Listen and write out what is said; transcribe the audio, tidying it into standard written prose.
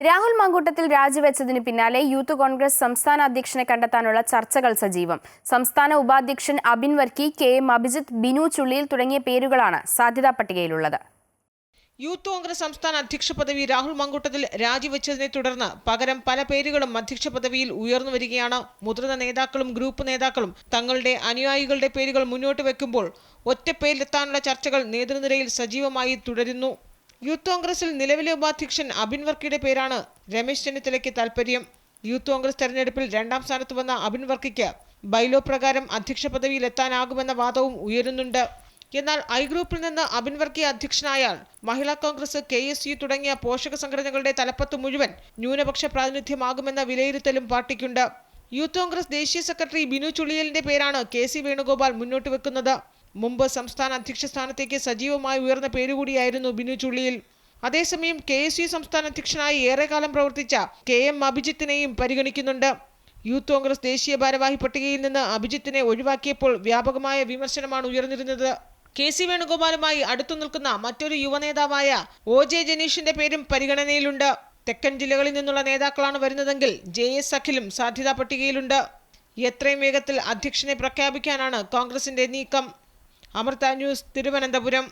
രാഹുൽ മാങ്കൂട്ടത്തിൽ രാജിവെച്ചതിന് പിന്നാലെ യൂത്ത് കോൺഗ്രസ് സംസ്ഥാന അധ്യക്ഷനെ കണ്ടെത്താനുള്ള ചർച്ചകൾ സജീവം. സംസ്ഥാന ഉപാധ്യക്ഷൻ അബിൻ വർക്കി, KM അഭിജിത്ത്, ബിനു ചുള്ളിയിൽ തുടങ്ങിയ പേരുകളാണ് സാധ്യതാ പട്ടികയിലുള്ളത്. യൂത്ത് കോൺഗ്രസ് സംസ്ഥാന അധ്യക്ഷ പദവി രാഹുൽ മാങ്കൂട്ടത്തിൽ രാജിവെച്ചതിനെ തുടർന്ന് പകരം പല പേരുകളും അധ്യക്ഷ പദവിയിൽ ഉയർന്നു വരികയാണ്. മുതിർന്ന നേതാക്കളും ഗ്രൂപ്പ് നേതാക്കളും തങ്ങളുടെ അനുയായികളുടെ പേരുകൾ മുന്നോട്ട് വെക്കുമ്പോൾ ഒറ്റപ്പേരിലെത്താനുള്ള ചർച്ചകൾ നേതൃനിരയിൽ സജീവമായി തുടരുന്നു. യൂത്ത് കോൺഗ്രസിൽ നിലവിലെ ഉപാധ്യക്ഷൻ അബിൻ വർക്കിയുടെ പേരാണ് രമേശ് ചെന്നിത്തലയ്ക്ക് താൽപര്യം. യൂത്ത് കോൺഗ്രസ് തെരഞ്ഞെടുപ്പിൽ 2ാം സ്ഥാനത്ത് വന്ന അബിൻ വർക്കിക്ക് ബൈലോ പ്രകാരം അധ്യക്ഷ പദവിയിൽ എത്താനാകുമെന്ന വാദവും ഉയരുന്നുണ്ട്. എന്നാൽ ഐ ഗ്രൂപ്പിൽ നിന്ന് അബിൻ വർക്കി അധ്യക്ഷനായാൽ മഹിളാ കോൺഗ്രസ്, KSU തുടങ്ങിയ പോഷക സംഘടനകളുടെ തലപ്പത്ത് മുഴുവൻ ന്യൂനപക്ഷ പ്രാതിനിധ്യമാകുമെന്ന വിലയിരുത്തലും പാർട്ടിക്കുണ്ട്. യൂത്ത് കോൺഗ്രസ് ദേശീയ സെക്രട്ടറി ബിനു ചുള്ളിയലിന്റെ പേരാണ് KC വേണുഗോപാൽ മുന്നോട്ട് വെക്കുന്നത്. മുമ്പ് സംസ്ഥാന അധ്യക്ഷ സ്ഥാനത്തേക്ക് സജീവമായി ഉയർന്ന പേരുകൂടിയായിരുന്നു ബിനു ചുള്ളിയിൽ. അതേസമയം KSU സംസ്ഥാന അധ്യക്ഷനായി ഏറെക്കാലം പ്രവർത്തിച്ച KM അഭിജിത്തിനെയും പരിഗണിക്കുന്നുണ്ട്. യൂത്ത് കോൺഗ്രസ് ദേശീയ ഭാരവാഹി പട്ടികയിൽ നിന്ന് അഭിജിത്തിനെ ഒഴിവാക്കിയപ്പോൾ വ്യാപകമായ വിമർശനമാണ് ഉയർന്നിരുന്നത്. KC വേണുഗോപാലുമായി അടുത്തു നിൽക്കുന്ന മറ്റൊരു യുവനേതാവായ OJ ജനീഷിന്റെ പേരും പരിഗണനയിലുണ്ട്. തെക്കൻ ജില്ലകളിൽ നിന്നുള്ള നേതാക്കളാണ് വരുന്നതെങ്കിൽ JS അഖിലും സാധ്യതാ പട്ടികയിലുണ്ട്. എത്രയും വേഗത്തിൽ അധ്യക്ഷനെ പ്രഖ്യാപിക്കാനാണ് കോൺഗ്രസിന്റെ നീക്കം. അമൃത ന്യൂസ്, തിരുവനന്തപുരം.